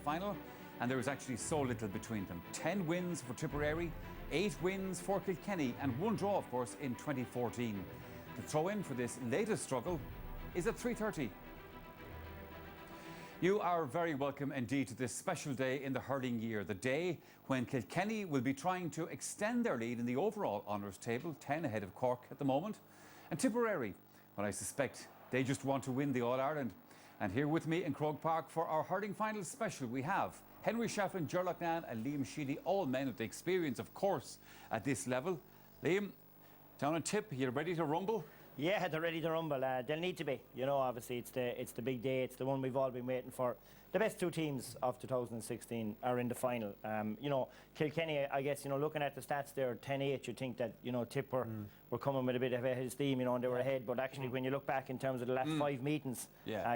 semi-final, and there is actually so little between them. 10 wins for Tipperary, 8 wins for Kilkenny, and 1 draw, of course, in 2014. The throw-in for this latest struggle is at 3:30. You are very welcome indeed to this special day in the hurling year, the day when Kilkenny will be trying to extend their lead in the overall honours table, 10 ahead of Cork at the moment, and Tipperary, well, I suspect they just want to win the All-Ireland. And here with me in Croke Park for our hurling final special, we have Henry Shefflin, Ger Loughnane and Liam Sheedy, all men with the experience, of course, at this level. Liam, down on Tip, you're ready to rumble? Yeah, they're ready to rumble. They'll need to be. You know, obviously, it's the big day. It's the one we've all been waiting for. The best 2 teams of 2016 are in the final. You know, Kilkenny, I guess, you know, looking at the stats there, 10-8, you think that, you know, Tip were coming with a bit of a steam, you know, and they were ahead. But actually, when you look back in terms of the last 5 meetings,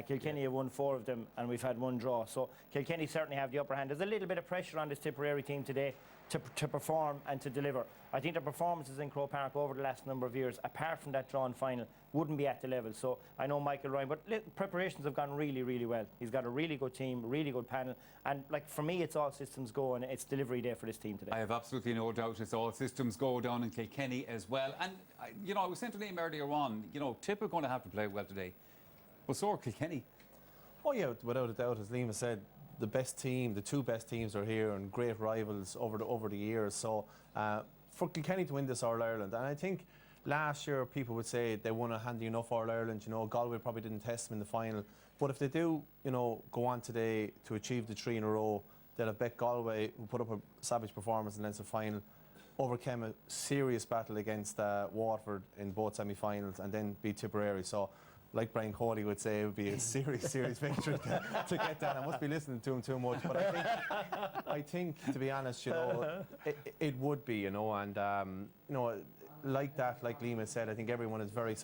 Kilkenny have won 4 of them, and we've had 1 draw. So Kilkenny certainly have the upper hand. There's a little bit of pressure on this Tipperary team today to perform and to deliver. I think the performances in Croke Park over the last number of years, apart from that drawn final, wouldn't be at the level. So I know Michael Ryan, but preparations have gone really, really well. He's got a really good team, really good panel, and like for me, it's all systems go, and it's delivery day for this team today. I have absolutely no doubt it's all systems go down in Kilkenny as well. And you know, I was saying to Liam earlier on, you know, Tip are going to have to play well today, but so are Kilkenny. Oh yeah, without a doubt, as Liam said, the best team, the 2 best teams are here, and great rivals over the years. So for Kilkenny to win this All-Ireland, and I think last year people would say they won a handy enough All-Ireland. You know, Galway probably didn't test them in the final, but if they do, you know, go on today to achieve the 3 in a row, they'll have bet Galway, who put up a savage performance in the Leinster final, overcame a serious battle against Waterford in both semi-finals, and then beat Tipperary. So, like Brian Cody would say, it would be a serious victory to get that. I must be listening to him too much, but I think to be honest, you know, it would be, you know, and you know, like that, like Liam said, I think everyone is very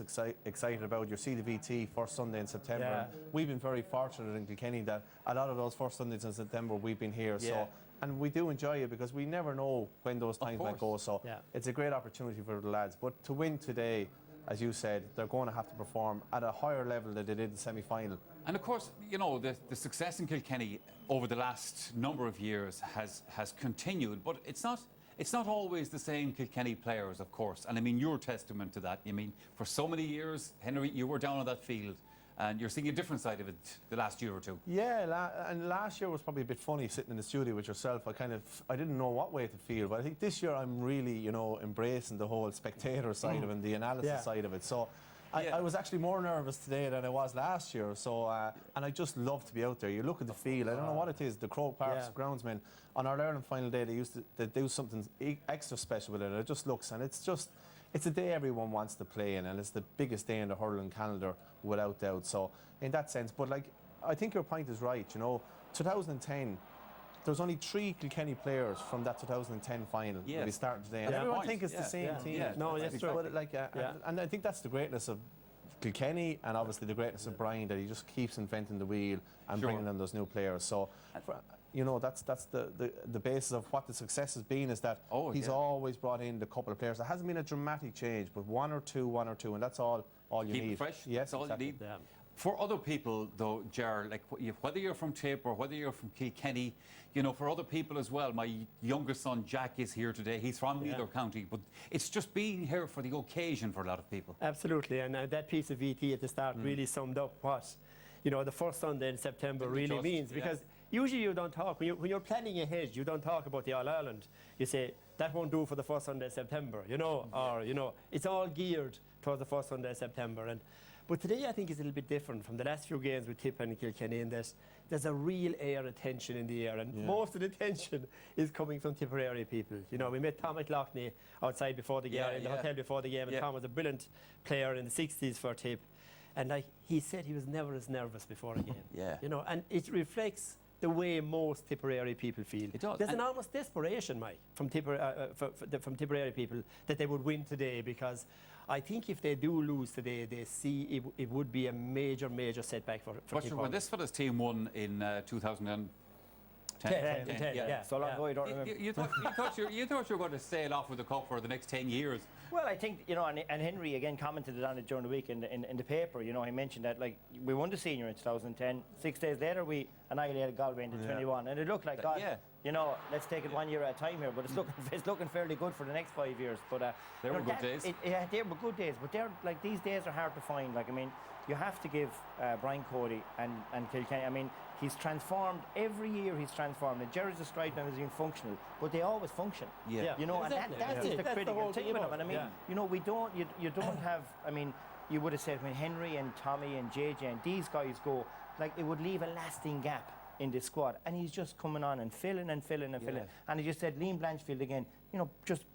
excited about your CDVT first Sunday in September. Yeah. We've been very fortunate in Kilkenny that a lot of those first Sundays in September we've been here. Yeah. So, and we do enjoy it because we never know when those times might go. So it's a great opportunity for the lads. But to win today, as you said, they're going to have to perform at a higher level than they did in the semi-final. And of course, you know, the success in Kilkenny over the last number of years has continued, but it's not always the same Kilkenny players, of course. And I mean, you're testament to that. I mean, for so many years, Henry, you were down on that field, and you're seeing a different side of it the last year or 2. Yeah, and last year was probably a bit funny sitting in the studio with yourself. I didn't know what way to feel, but I think this year I'm really, you know, embracing the whole spectator side of it and the analysis side of it. So I was actually more nervous today than I was last year. So and I just love to be out there. You look at the field. I don't know what it is. The Croke Park's groundsmen on our Ireland final day, they do something extra special with it. It just looks, and it's a day everyone wants to play in, and it's the biggest day in the hurling calendar without doubt. So in that sense, but like, I think your point is right. You know, 2010, there's only 3 Kilkenny players from that 2010 final that we started today, and everyone think it's the same team. Yeah. No, that's true. But like, and I think that's the greatness of Kilkenny, and obviously the greatness of Brian, that he just keeps inventing the wheel and bringing in those new players. So, you know, that's the basis of what the success has been, is that he's always brought in the couple of players. There hasn't been a dramatic change, but one or two, and that's all you need. Keep it fresh. Yes, that's all exactly. you need. Yeah. For other people, though, Ger, like whether you're from Tip or whether you're from Kilkenny, you know, for other people as well. My youngest son Jack is here today. He's from neither county, but it's just being here for the occasion for a lot of people. Absolutely, and that piece of VT at the start really summed up what, you know, the first Sunday in September really means. Because usually you don't talk, when you're planning ahead, you don't talk about the All-Ireland. You say, that won't do for the first Sunday in September, you know, or, you know, it's all geared towards the first Sunday in September. But today I think is a little bit different from the last few games with Tip and Kilkenny, in that there's a real air of tension in the air, and most of the tension is coming from Tipperary people. You know, we met Tom McLaughlin outside before the game, in the hotel before the game, and Tom was a brilliant player in the 60s for Tip. And like he said, he was never as nervous before a game. You know, and it reflects the way most Tipperary people feel. It does. There's an almost desperation, Mike, from Tipperary people that they would win today, because I think if they do lose today, they see it would be a major setback for Tipperary. When this fella's team won in 2010. 10. So long ago, you don't remember. You thought you were going to sail off with the cup for the next 10 years. Well, I think, you know, and Henry again commented on it during the week in the paper. You know, he mentioned that, like, we won the senior in 2010. 6 days later, annihilated Galway in the 21, and it looked like, God, you know, let's take it 1 year at a time here, but it's looking fairly good for the next 5 years. But they were good days. Yeah, they were good days, but they're like, these days are hard to find. Like, I mean, you have to give Brian Cody and Kilkenny, I mean, he's transformed every year. He's transformed. And Gerard's described them as being functional, but they always function. Yeah. You know, exactly. and that's the critical thing with them. And I mean, yeah. you know, you don't have. I mean, you would have said when Henry and Tommy and JJ and these guys go, like, it would leave a lasting gap in the squad, and he's just coming on and filling and filling and filling. And he just said, Liam Blanchfield again, you know, just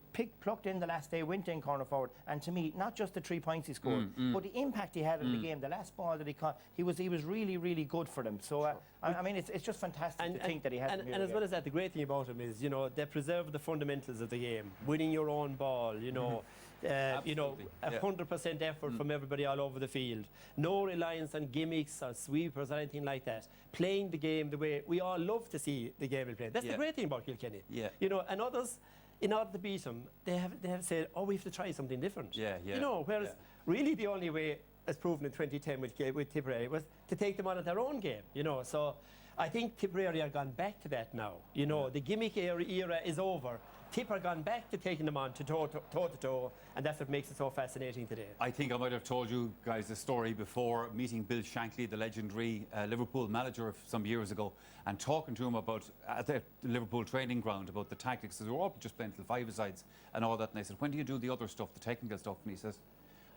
plucked in the last day, went in corner forward, and to me, not just the 3 points he scored, but the impact he had in the game, the last ball that he caught, he was really, really good for them. So I mean, it's just fantastic to think that he has. And as well as that, the great thing about him is, you know, they preserve the fundamentals of the game, winning your own ball, you know. 100% effort from everybody all over the field. No reliance on gimmicks or sweepers or anything like that. Playing the game the way we all love to see the game played. That's the great thing about Kilkenny. You know, and others, in order to beat them, they have said, oh, we have to try something different. You know, whereas really the only way, as proven in 2010 with Tipperary, was to take them on at their own game. You know, so I think Tipperary are gone back to that now. You know, the gimmick era is over. Tip are gone back to taking them on to toe, and that's what makes it so fascinating today. I think I might have told you guys the story before meeting Bill Shankly, the legendary Liverpool manager some years ago, and talking to him about at the Liverpool training ground about the tactics. They were all just playing till five-a-sides and all that. And I said, when do you do the other stuff, the technical stuff? And he says,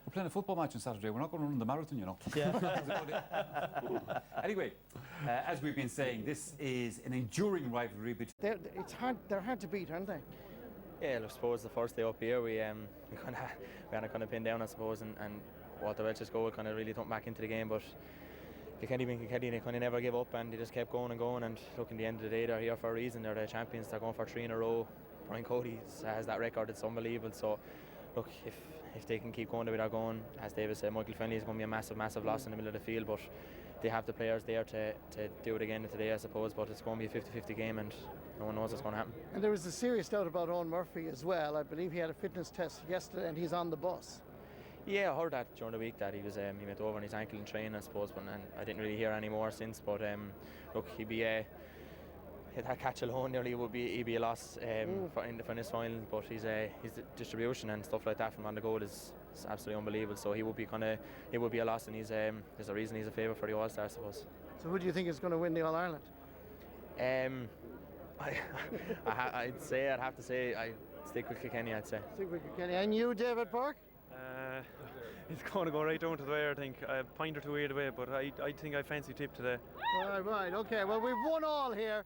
we're playing a football match on Saturday. We're not going to run the marathon, you know. Anyway, as we've been saying, this is an enduring rivalry between. They're hard to beat, aren't they? Yeah, I suppose the first day up here we had to kind of pin down, I suppose, and Walter Welch's goal kind of really thumped back into the game. But Kilkenny they kind of never give up, and they just kept going and going. And look, in the end of the day, they're here for a reason. They're the champions. They're going for 3 in a row. Brian Cody has that record. It's unbelievable. So look, if they can keep going the way they're going, as David said, Michael Fennelly is going to be a massive loss in the middle of the field, but they have the players there to do it again today, I suppose. But it's going to be a 50-50 game, and no one knows what's going to happen. And there was a serious doubt about Owen Murphy as well. I believe he had a fitness test yesterday and he's on the bus. Yeah, I heard that during the week that he went over on his ankle in training, I suppose, but and I didn't really hear any more since. But look, he'd be that catch alone nearly he'd be a loss in the finish final. But his distribution and stuff like that from on the goal is absolutely unbelievable. So he would be a loss, and there's a reason he's a favourite for the All-Star, I suppose. So who do you think is going to win the All-Ireland? I'd have to say I'd stick with Kilkenny, I'd say. Stick with Kilkenny. And you, David Park? It's going to go right down to the wire, I think. A point or two either way, but I think I fancy Tip today. Right, okay. Well, we've won all here.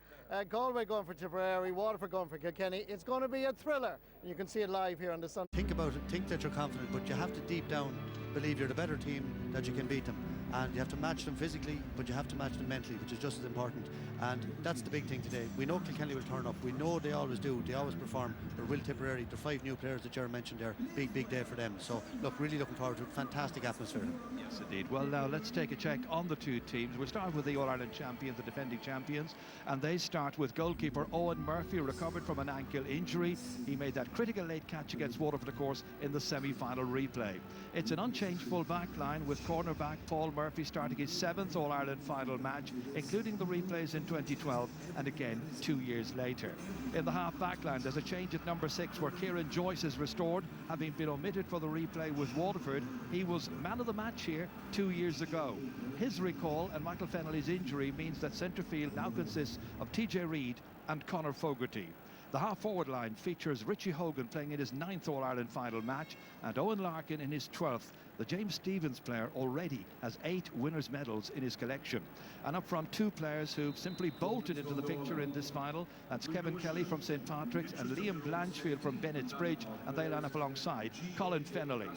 Galway going for Tipperary, Waterford going for Kilkenny. It's going to be a thriller. And you can see it live here on the Sun. Think about it, think that you're confident, but you have to deep down believe you're the better team, that you can beat them. And you have to match them physically, but you have to match them mentally, which is just as important. And that's the big thing today. We know Kilkenny will turn up. We know they always do. They always perform. Or will Tipperary. The 5 new players that Gerard mentioned there. Big day for them. So, look, really looking forward to it. Fantastic atmosphere. Yes, indeed. Well, now let's take a check on the two teams. We'll start with the All-Ireland champions, the defending champions. And they start with goalkeeper Owen Murphy, recovered from an ankle injury. He made that critical late catch against Waterford, of course, in the semi-final replay. It's an unchanged full-back line with cornerback Paul Murphy starting his 7th All-Ireland final match, including the replays in 2012 and again 2 years later. In the half-back line, there's a change at number 6 where Kieran Joyce is restored, having been omitted for the replay with Waterford. He was man of the match here 2 years ago. His recall and Michael Fennelly's injury means that centre field now consists of TJ Reid and Conor Fogarty. The half-forward line features Richie Hogan playing in his 9th All-Ireland final match and Owen Larkin in his 12th. The James Stephens player already has 8 winners' medals in his collection. And up front, 2 players who simply bolted into the picture in this final. That's Kevin Kelly from St Patrick's and Liam Blanchfield from Bennett's Bridge, and they line up alongside Colin Fennelly.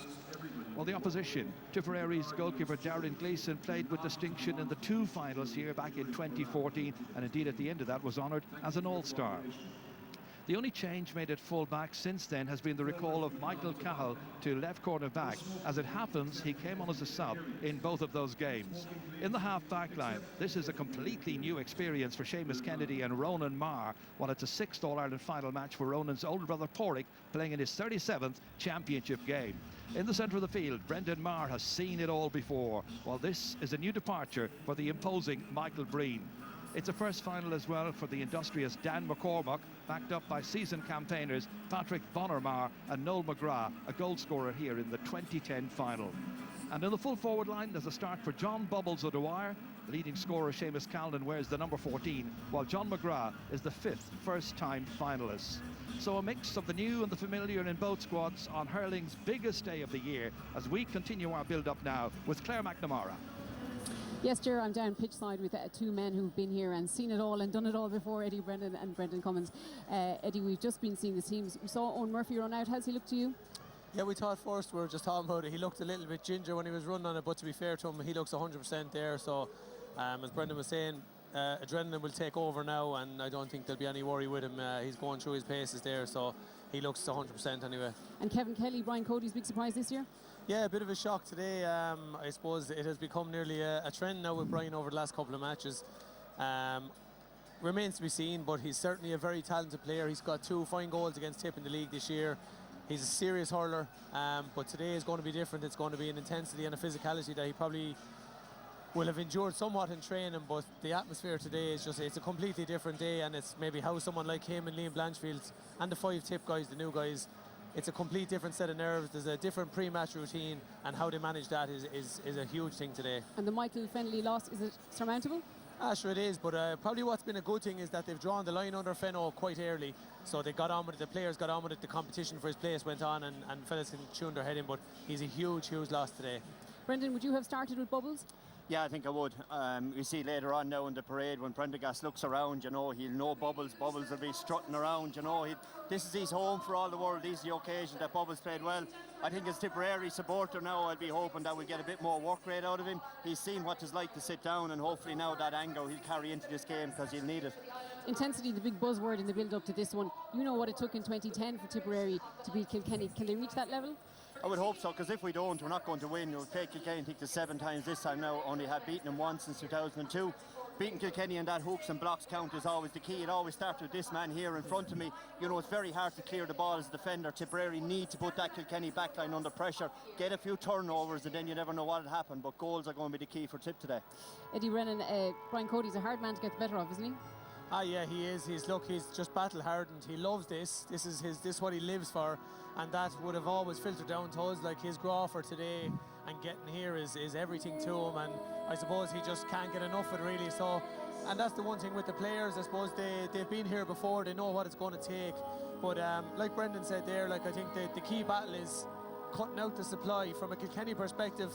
Well, the opposition, Tipperary's goalkeeper Darren Gleeson played with distinction in the 2 finals here back in 2014, and indeed at the end of that was honoured as an All-Star. The only change made at full-back since then has been the recall of Michael Cahill to left corner back. As it happens, he came on as a sub in both of those games. In the half-back line, this is a completely new experience for Seamus Kennedy and Ronan Marr, while it's a 6th All-Ireland final match for Ronan's older brother Porrick, playing in his 37th championship game. In the centre of the field, Brendan Marr has seen it all before, while this is a new departure for the imposing Michael Breen. It's a first final as well for the industrious Dan McCormack, backed up by seasoned campaigners Patrick Bonnermar and Noel McGrath, a goal scorer here in the 2010 final. And in the full forward line, there's a start for John Bubbles O'Dwyer. The leading scorer, Seamus Callan, wears the number 14, while John McGrath is the 5th first-time finalist. So a mix of the new and the familiar in both squads on hurling's biggest day of the year as we continue our build-up now with Claire McNamara. Yes, Ger, I'm down pitch side with two men who've been here and seen it all and done it all before, Eddie Brennan and Brendan Cummins. Eddie, we've just been seeing the teams. We saw Owen Murphy run out. How's he look to you? Yeah, we thought first, we were just talking about it, he looked a little bit ginger when he was running on it, but to be fair to him, he looks 100% there. So as Brendan was saying, adrenaline will take over now, and I don't think there'll be any worry with him. He's going through his paces there, so he looks 100% anyway. And Kevin Kelly, Brian Cody's big surprise this year? Yeah, a bit of a shock today. I suppose it has become nearly a trend now with Brian over the last couple of matches. Remains to be seen, but he's certainly a very talented player. He's got 2 fine goals against Tip in the league this year. He's a serious hurler, but today is going to be different. It's going to be an intensity and a physicality that he probably will have endured somewhat in training, but the atmosphere today is just, it's a completely different day, and it's maybe how someone like him and Liam Blanchfield and the 5 Tip guys, the new guys, it's a complete different set of nerves. There's a different pre-match routine, and how they manage that is a huge thing today. And the Michael Fennelly loss, is it surmountable? Sure it is, but probably what's been a good thing is that they've drawn the line under Fenno quite early, so they got on with it, the players got on with it, the competition for his place went on, and fellas can tune their head in, but he's a huge loss today. Brendan, would you have started with Bubbles? Yeah, I think I would. You see later on now in the parade when Prendergast looks around, you know, he'll know Bubbles will be strutting around, you know. This is his home for all the world. These are the occasions that Bubbles played well. I think as Tipperary supporter now, I'll be hoping that we'll get a bit more work rate out of him. He's seen what it's like to sit down, and hopefully now that anger he'll carry into this game because he'll need it. Intensity, the big buzzword in the build-up to this one. You know what it took in 2010 for Tipperary to beat Kilkenny. Can they reach that level? I would hope so, because if we don't, we're not going to win. You'll take Kilkenny, I think, to 7 times this time now. Only had beaten them once since 2002. Beating Kilkenny in that hooks and blocks count is always the key. It always starts with this man here in front of me. You know, it's very hard to clear the ball as a defender. Tipperary need to put that Kilkenny backline under pressure, get a few turnovers, and then you never know what will happen. But goals are going to be the key for Tip today. Eddie Brennan, Brian Cody's a hard man to get the better of, isn't he? Yeah, he is. He's just battle hardened. He loves this. This is what he lives for, and that would have always filtered down to us. Like his draw for today and getting here is everything to him, and I suppose he just can't get enough of it really. So, and that's the one thing with the players. I suppose they've been here before. They know what it's going to take. But like Brendan said there, like I think the key battle is cutting out the supply. From a Kilkenny perspective,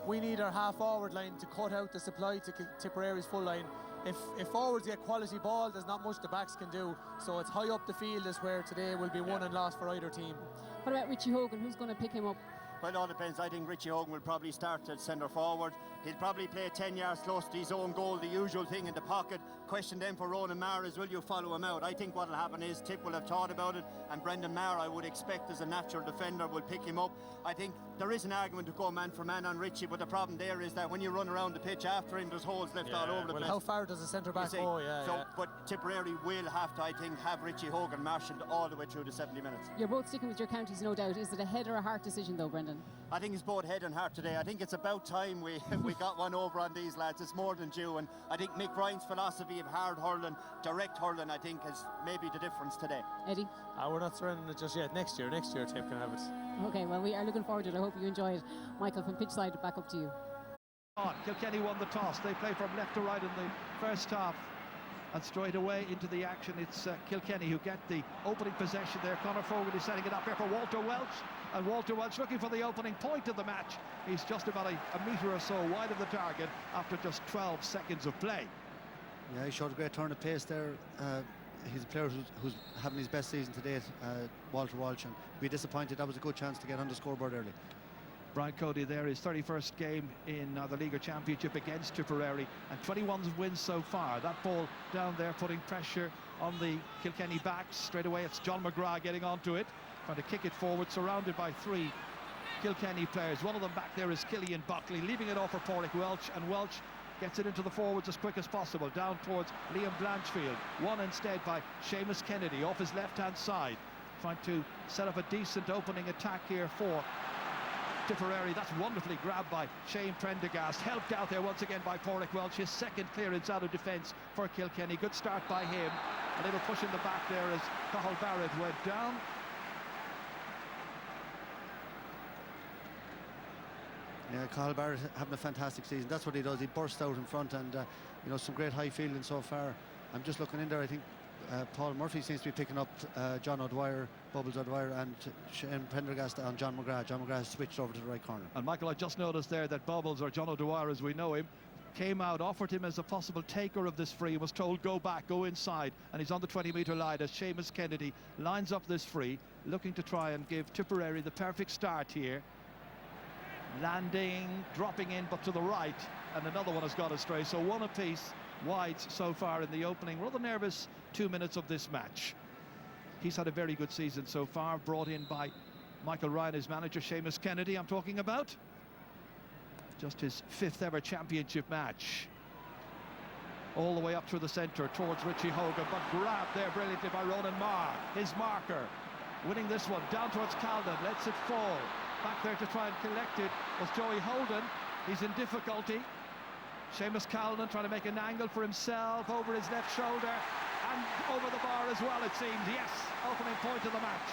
we need our half-forward line to cut out the supply to Tipperary's full line. If forwards get quality ball, there's not much the backs can do. So it's high up the field is where today will be won and lost for either team. What about Richie Hogan? Who's going to pick him up? Well, it all depends. I think Richie Hogan will probably start at centre forward. He'll probably play 10 yards close to his own goal, the usual thing in the pocket. Question then for Ronan Maher is, will you follow him out? I think what will happen is Tip will have thought about it, and Brendan Maher, I would expect as a natural defender, will pick him up. I think there is an argument to go man for man on Richie, but the problem there is that when you run around the pitch after him, there's holes left all over the place. How far does the centre back go? But Tipperary will have to, I think, have Richie Hogan marshalled all the way through the 70 minutes. You're both sticking with your counties, no doubt. Is it a head or a heart decision, though, Brendan? I think it's both head and heart today. I think it's about time we got one over on these lads. It's more than due, and I think Mick Ryan's philosophy of hard hurling, direct hurling, I think is maybe the difference today. Eddie? We're not surrendering it just yet. Next year Tip can have it. Okay, well, we are looking forward to it. I hope you enjoy it. Michael, from pitch side, back up to you. Kilkenny won the toss. They play from left to right in the first half. And straight away into the action, it's Kilkenny who get the opening possession there. Conor Fogarty is setting it up here for Walter Welch. And Walter Welch looking for the opening point of the match. He's just about a metre or so wide of the target after just 12 seconds of play. Yeah, he showed a great turn of pace there. He's a player who's having his best season to date, Walter Walsh, and be disappointed. That was a good chance to get on the scoreboard early. Brian Cody there, his 31st game in the League Championship against Tipperary, and 21 wins so far. That ball down there putting pressure on the Kilkenny backs. Straight away it's John McGrath getting onto it, trying to kick it forward, surrounded by 3 Kilkenny players. One of them back there is Killian Buckley, leaving it off for Pádraig Welch, and Welch gets it into the forwards as quick as possible, down towards Liam Blanchfield. Won instead by Seamus Kennedy off his left-hand side, trying to set up a decent opening attack here for Tipperary. That's wonderfully grabbed by Shane Prendergast, helped out there once again by Pádraig Welch. His second clearance out of defence for Kilkenny. Good start by him, and they were pushing the back there as Cathal Barrett went down. Yeah, Cathal Barrett having a fantastic season. That's what he does. He bursts out in front, and you know, some great high fielding so far. I'm just looking in there. I think Paul Murphy seems to be picking up John O'Dwyer, Bubbles O'Dwyer, and Shane Prendergast on John McGrath. John McGrath has switched over to the right corner. And Michael, I just noticed there that Bubbles, or John O'Dwyer as we know him, came out, offered him as a possible taker of this free, was told go back, go inside, and he's on the 20-metre line as Seamus Kennedy lines up this free, looking to try and give Tipperary the perfect start here. Landing, dropping in, but to the right, and another one has got astray. So one apiece, wides so far in the opening. Rather nervous 2 minutes of this match. He's had a very good season so far, brought in by Michael Ryan, his manager. Seamus Kennedy I'm talking about. Just his 5th ever championship match. All the way up through the centre towards Richie Hogan, but grabbed there brilliantly by Ronan Marr, his marker. Winning this one, down towards Calden, lets it fall. Back there to try and collect it was Joey Holden. He's in difficulty. Seamus Calden trying to make an angle for himself over his left shoulder and over the bar as well, it seems. Yes, opening point of the match.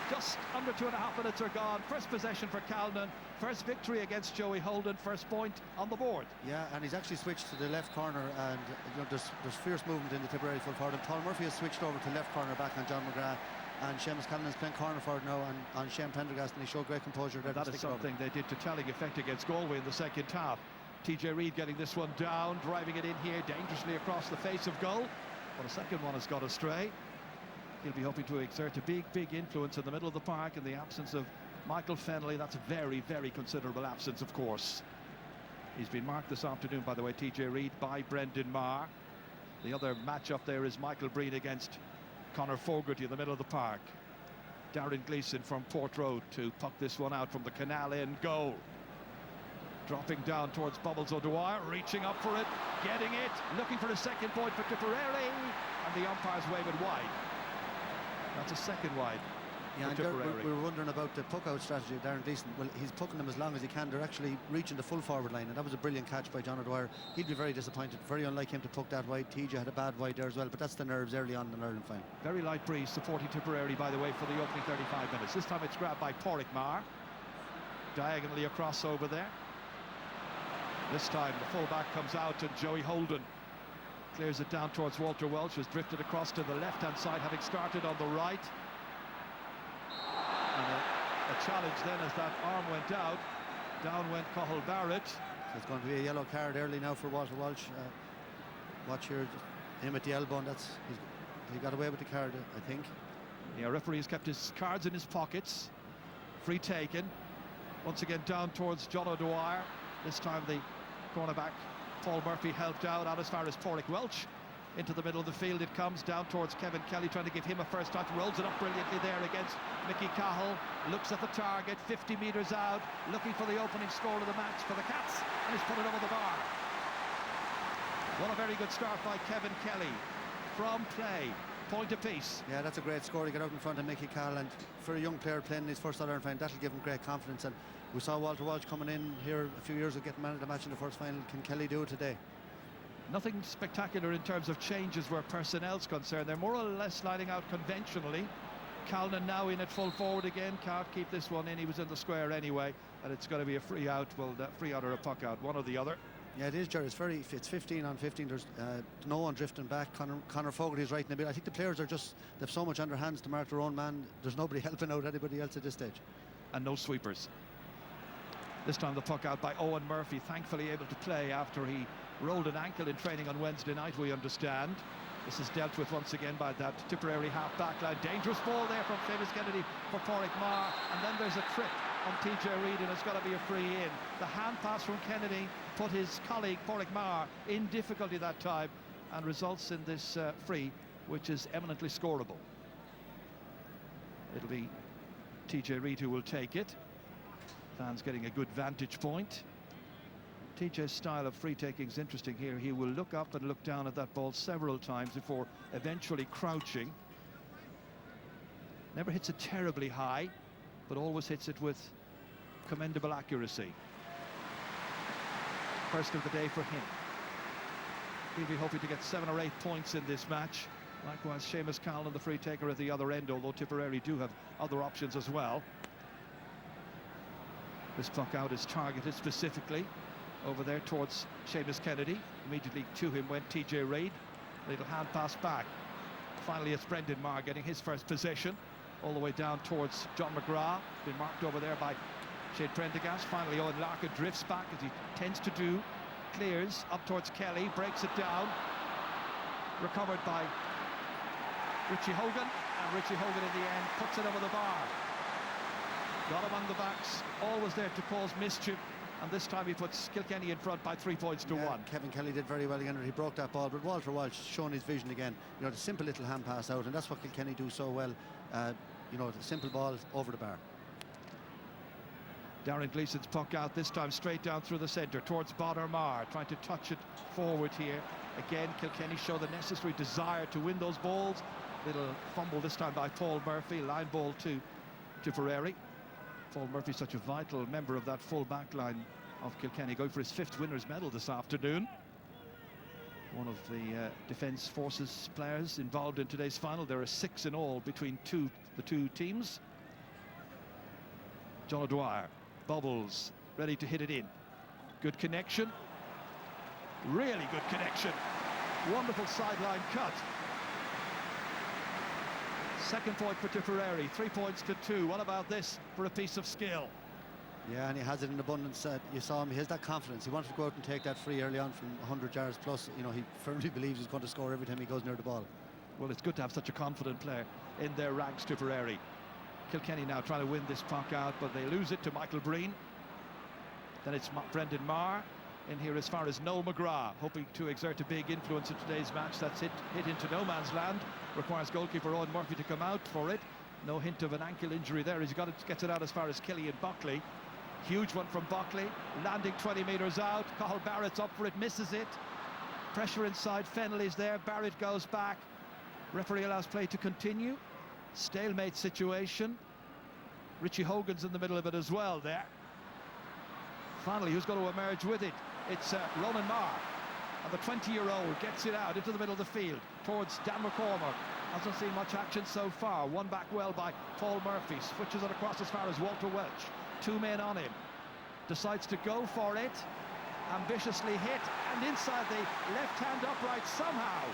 Just under 2.5 minutes are gone. First possession for Calden, first victory against Joey Holden, first point on the board. Yeah, and he's actually switched to the left corner, and you know, there's fierce movement in the Tipperary full forward. Paul Murphy has switched over to left corner back on John McGrath, and Seamus Callan is playing corner forward now on Shane Prendergast, and he showed great composure there. That is something they did to telling effect against Galway in the second half. TJ Reid getting this one down, driving it in here dangerously across the face of goal, but a second one has got astray. He'll be hoping to exert a big influence in the middle of the park in the absence of Michael Fennelly. That's a very considerable absence, of course. He's been marked this afternoon, by the way, TJ Reid, by Brendan Marr. The other match-up there is Michael Breen against Conor Fogarty in the middle of the park. Darren Gleeson from Port Road to puck this one out from the canal in goal. Dropping down towards Bubbles O'Dwyer, reaching up for it, getting it, looking for a second point for Tipperary, and the umpires wave it wide. That's a second wide. Yeah, and we were wondering about the puck-out strategy of Darren Gleeson. Well, he's pucking them as long as he can. They're actually reaching the full forward line, and that was a brilliant catch by John O'Dwyer. He'd be very disappointed. Very unlike him to puck that wide. TJ had a bad wide there as well, but that's the nerves early on in the Ireland final. Very light breeze supporting Tipperary, by the way, for the opening 35 minutes. This time it's grabbed by Pádraig Marr. Diagonally across over there. This time the fullback comes out, and Joey Holden clears it down towards Walter Welch, who's drifted across to the left-hand side, having started on the right. And a challenge then as that arm went out. Down went Cathal Barrett. So it's going to be a yellow card early now for Walter Welch. Watch here, him at the elbow, and he got away with the card, I think. Yeah, referee has kept his cards in his pockets. Free taken. Once again down towards John O'Dwyer. This time the cornerback Paul Murphy helped out as far as Pádraig Welch. Into the middle of the field it comes, down towards Kevin Kelly, trying to give him a first touch, rolls it up brilliantly there against Mickey Cahill, looks at the target, 50 metres out, looking for the opening score of the match for the Cats, and he's put it over the bar. What a very good start by Kevin Kelly. From play, point apiece. Yeah, that's a great score to get out in front of Mickey Cahill, and for a young player playing his first All-Ireland final, that'll give him great confidence. And we saw Walter Welch coming in here a few years ago, getting man of the match in the first final. Can Kelly do it today? Nothing spectacular in terms of changes where personnel's concerned. They're more or less lining out conventionally. Calnan now in at full forward again. Can't keep this one in. He was in the square anyway, and it's going to be a free out. Well, free out or a puck out, one or the other. Yeah, it is, Jerry. It's 15 on 15. There's no one drifting back. Conor Fogarty's right in the middle. I think the players are just, they've so much on their hands to mark their own man. There's nobody helping out anybody else at this stage. And no sweepers. This time the puck out by Owen Murphy, thankfully able to play after he rolled an ankle in training on Wednesday night, we understand. This is dealt with once again by that Tipperary half-back line. Dangerous ball there from Seamus Kennedy for Pádraig Marr, and then there's a trip on TJ Reid, and it's got to be a free in. The hand pass from Kennedy put his colleague Pádraig Marr in difficulty that time, and results in this free, which is eminently scoreable. It'll be TJ Reid who will take it. Fans getting a good vantage point. TJ's style of free taking is interesting here. He will look up and look down at that ball several times before eventually crouching. Never hits it terribly high. but always hits it with commendable accuracy. First of the day for him. He'll be hoping to get 7 or 8 points in this match. Likewise, Seamus Callan, the free taker at the other end, although Tipperary do have other options as well. This puck out is targeted specifically over there towards Seamus Kennedy. Immediately to him went TJ Reid. Little hand pass back. Finally, it's Brendan Marr getting his first possession. All the way down towards John McGrath. Been marked over there by Shane Prendergast. Finally, Owen Larkin drifts back as he tends to do. Clears up towards Kelly, breaks it down. Recovered by Richie Hogan, and Richie Hogan in the end puts it over the bar. Got among the backs, always there to cause mischief, and this time he puts Kilkenny in front by 3 points to 1. Kevin Kelly did very well again. He broke that ball, but Walter Walsh showing his vision again. You know, the simple little hand pass out, and that's what Kilkenny do so well. You know, the simple ball over the bar. Darren Gleeson's puck out, this time straight down through the centre towards Bonner Marr, trying to touch it forward here. Again, Kilkenny show the necessary desire to win those balls. Little fumble this time by Paul Murphy, line ball to Tipperary. Paul Murphy, such a vital member of that full back line of Kilkenny, going for his 5th winners' medal this afternoon. One of the Defence Forces players involved in today's final. There are 6 in all between the two teams. John O'Dwyer, bobbles, ready to hit it in. Good connection. Really good connection. Wonderful sideline cut. Second point for Tipperary, 3 points to 2. What about this for a piece of skill? Yeah, and he has it in abundance. You saw him, he has that confidence. He wanted to go out and take that free early on from 100 yards plus. You know, he firmly believes he's going to score every time he goes near the ball. Well, it's good to have such a confident player in their ranks, Tipperary. Kilkenny now trying to win this puck out, but they lose it to Michael Breen. Then it's Brendan Marr in here as far as Noel McGrath, hoping to exert a big influence in today's match. That's hit into no man's land. Requires goalkeeper Owen Murphy to come out for it. No hint of an ankle injury there. Gets it out as far as Killian Buckley. Huge one from Buckley, landing 20 metres out. Cathal Barrett's up for it, misses it. Pressure inside, Fennelly's there. Barrett goes back. Referee allows play to continue. Stalemate situation. Richie Hogan's in the middle of it as well there. Finally, who's going to emerge with it? It's Ronan Marr. And the 20-year-old gets it out into the middle of the field towards Dan McCormack. Hasn't seen much action so far. Won back well by Paul Murphy. Switches it across as far as Walter Welch. 2 men on him. Decides to go for it. Ambitiously hit. And inside the left-hand upright somehow.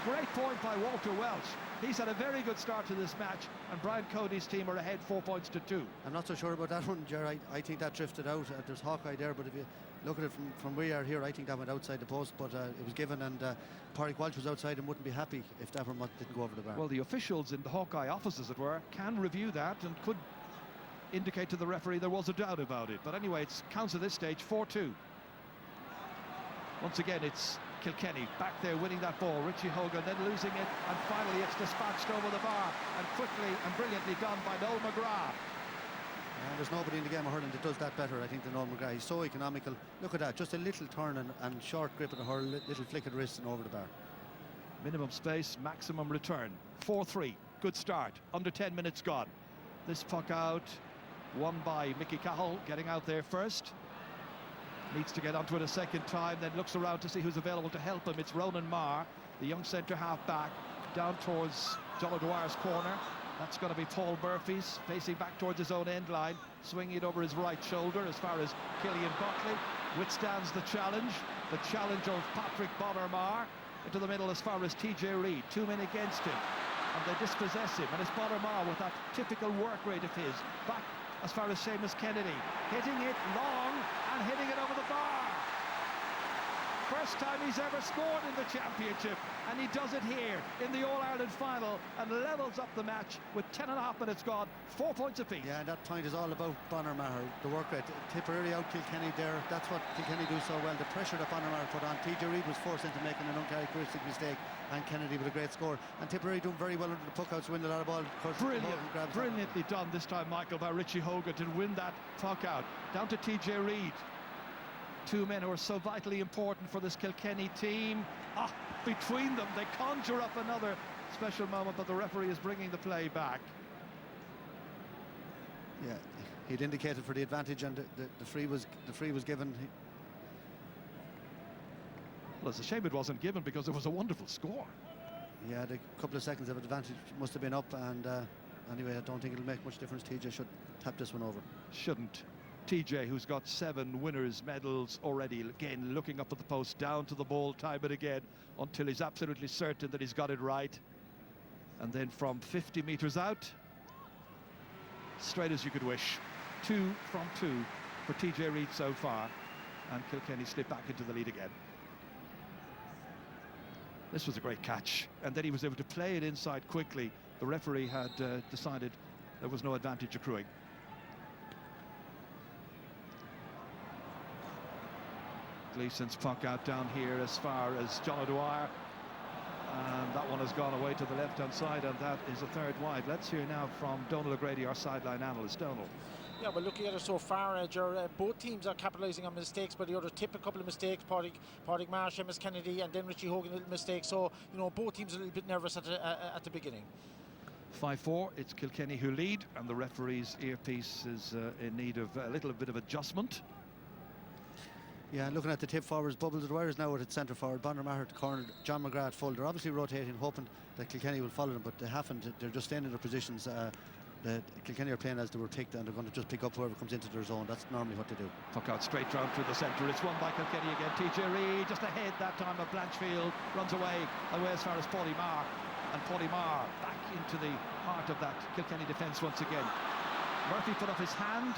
Great point by Walter Welch. He's had a very good start to this match, and Brian Cody's team are ahead 4 points to 2. I'm not so sure about that one, Ger. I think that drifted out. There's Hawkeye there, but if you look at it from where we are here, I think that went outside the post, but it was given, and Pádraig Walsh was outside and wouldn't be happy if that one didn't go over the bar. Well, the officials in the Hawkeye office, as it were, can review that and could indicate to the referee there was a doubt about it. But anyway, it counts at this stage 4-2. Once again, it's Kilkenny back there winning that ball. Richie Hogan then losing it, and finally it's dispatched over the bar and quickly and brilliantly done by Noel McGrath. And there's nobody in the game of hurling that does that better, I think, than Noel McGrath. He's so economical. Look at that, just a little turn and short grip of the hurl, little flick of the wrist and over the bar. Minimum space, maximum return. 4-3, good start. Under 10 minutes gone. This puck out, won by Mickey Cahill, getting out there first. Needs to get onto it a second time, then looks around to see who's available to help him. It's Ronan Marr, the young centre half back, down towards John O'Dwyer's corner. That's going to be Paul Murphy's, facing back towards his own end line, swinging it over his right shoulder as far as Killian Buckley withstands the challenge of Patrick Bonner Marr into the middle as far as TJ Reid. 2 men against him, and they dispossess him. And it's Bonner Marr with that typical work rate of his, back as far as Seamus Kennedy, hitting it long and hitting it over the bar. First time he's ever scored in the championship, and he does it here in the All-Ireland final and levels up the match with 10.5 minutes gone, 4 points apiece. Yeah, and that point is all about Bonner Marr, the work rate. Tipperary out Kilkenny there, that's what Kilkenny do so well. The pressure that Bonner Marr put on. TJ Reid was forced into making an uncharacteristic mistake, and Kennedy with a great score. And Tipperary doing very well under the puck outs, win a lot of ball. Brilliantly done this time, Michael, by Richie Hogan to win that puck out. Down to TJ Reid. 2 men who are so vitally important for this Kilkenny team. Between them, they conjure up another special moment, but the referee is bringing the play back. Yeah, he'd indicated for the advantage, and the free was given. Well, it's a shame it wasn't given because it was a wonderful score. He had a couple of seconds of advantage, must have been up, and anyway, I don't think it'll make much difference. TJ should tap this one over. Shouldn't. TJ, who's got 7 winners' medals already, again looking up at the post, down to the ball, time and again, until he's absolutely certain that he's got it right. And then from 50 metres out, straight as you could wish. 2 from 2 for TJ Reid so far, and Kilkenny slip back into the lead again. This was a great catch, and then he was able to play it inside quickly. The referee had decided there was no advantage accruing. Gleeson's puck out down here as far as John O'Dwyer, and that one has gone away to the left-hand side, and that is a third wide. Let's hear now from Donal O'Grady, our sideline analyst. Donal. Yeah, well, looking at it so far, both teams are capitalising on mistakes, but the other Tip a couple of mistakes, Pádraig Marsh, Seamus Kennedy, and then Richie Hogan a little mistake. So, you know, both teams are a little bit nervous at the beginning. 5-4, it's Kilkenny who lead, and the referee's earpiece is in need of a little bit of adjustment. Yeah, looking at the Tip forwards, Bubble O'Dwyer is now at centre forward, Bonner Maher at the corner, John McGrath at full. They're obviously rotating, hoping that Kilkenny will follow them, but they haven't. They're just staying in their positions. The Kilkenny are playing as they were picked, and they're going to just pick up whoever comes into their zone. That's normally what they do. Puck out straight round through the centre. It's won by Kilkenny again. TJ Reid just ahead that time of Blanchfield, runs away as far as Pádraig Marr, and Pádraig Marr back into the heart of that Kilkenny defence once again. Murphy put up his hand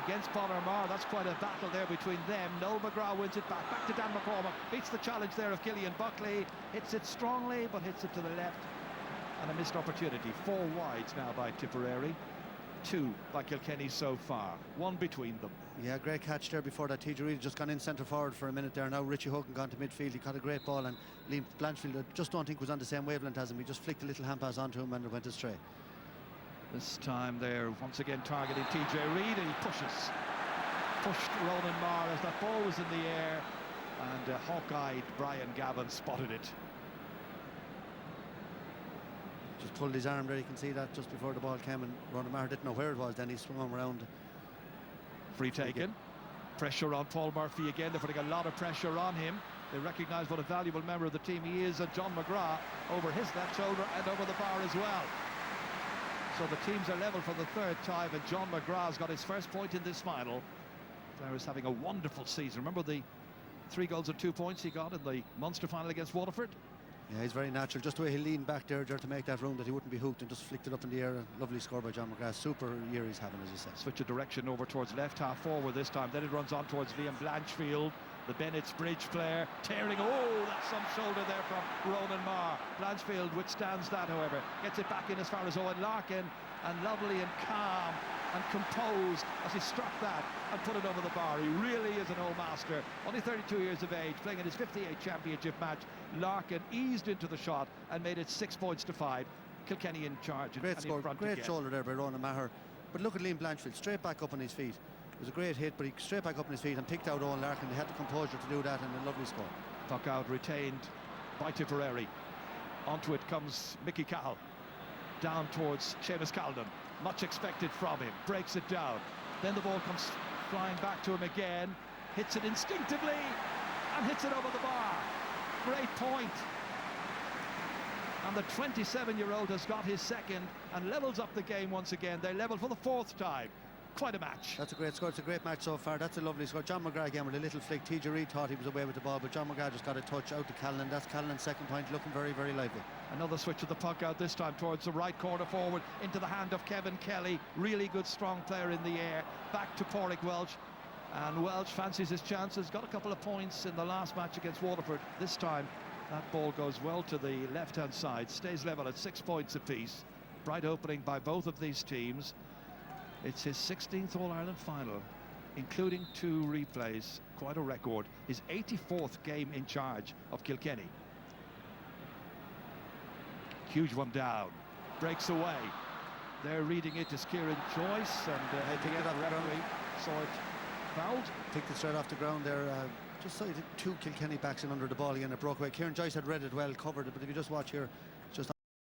against Pádraig Marr. That's quite a battle there between them. Noel McGrath wins it back to Dan McCormack, beats the challenge there of Killian Buckley, hits it strongly but hits it to the left, and a missed opportunity. 4 wides now by Tipperary, 2 by Kilkenny so far, 1 between them. Yeah, great catch there before that. TJ Reid just gone in centre forward for a minute there. Now Richie Hogan gone to midfield. He caught a great ball, and Liam Blanchfield, I just don't think was on the same wavelength as him. He just flicked a little hand pass onto him and it went astray. This time they're once again targeting TJ Reid, and he pushed Ronan Marr as that ball was in the air, and hawk-eyed Brian Gavin spotted it. Just pulled his arm there, you can see that just before the ball came, and Ronan Maher didn't know where it was, then he swung him around. Free taken. Pressure on Paul Murphy again. They're putting a lot of pressure on him. They recognise what a valuable member of the team he is, and John McGrath over his left shoulder and over the bar as well. So the teams are level for the 3rd time, and John McGrath's got his first point in this final. Clare is having a wonderful season. Remember the 3 goals and 2 points he got in the Munster final against Waterford? Yeah, he's very natural. Just the way he leaned back there to make that room that he wouldn't be hooked, and just flicked it up in the air. A lovely score by John McGrath. Super year he's having, as you said. Switch of direction over towards left half forward this time. Then it runs on towards Liam Blanchfield, the Bennett's Bridge player, tearing. Oh, that's some shoulder there from Ronan Marr. Blanchfield withstands that, however. Gets it back in as far as Owen Larkin, and lovely and calm and composed as he struck that and put it over the bar. He really is an old master. Only 32 years of age, playing in his 58th championship match. Larkin eased into the shot and made it 6 points to 5. Kilkenny in charge. Great and score, in front great again. shoulder there by Ronan Maher. But look at Liam Blanchfield, straight back up on his feet. It was a great hit, but he straight back up on his feet and picked out Owen Larkin. He had the composure to do that, and a lovely score. Puck out retained by Tipperary. Onto it comes Mickey Cahill. Down towards Seamus Calden. Much expected from him. Breaks it down. Then the ball comes flying back to him again. Hits it instinctively and hits it over the bar. Great point. And the 27-year-old has got his second and levels up the game once again. They level for the 4th time. Quite a match. That's a great score. It's a great match so far. That's a lovely score. John McGrath again with a little flick. TJ Reid thought he was away with the ball, but John McGrath just got a touch out to Callan. That's Callan's second point, looking very, very lively. Another switch of the puck out, this time towards the right corner forward, into the hand of Kevin Kelly. Really good, strong player in the air. Back to Pádraig Welch. And Welch fancies his chances. Got a couple of points in the last match against Waterford. This time, that ball goes well to the left-hand side. Stays level at 6 points apiece. Bright opening by both of these teams. It's his 16th All-Ireland final, including 2 replays. Quite a record. His 84th game in charge of Kilkenny. Huge one down. Breaks away. They're reading it as Kieran Joyce, and I think the referee saw it fouled. Picked it straight off the ground there. Just saw 2 Kilkenny backs in under the ball again. It broke away. Kieran Joyce had read it well, covered it, but if you just watch here,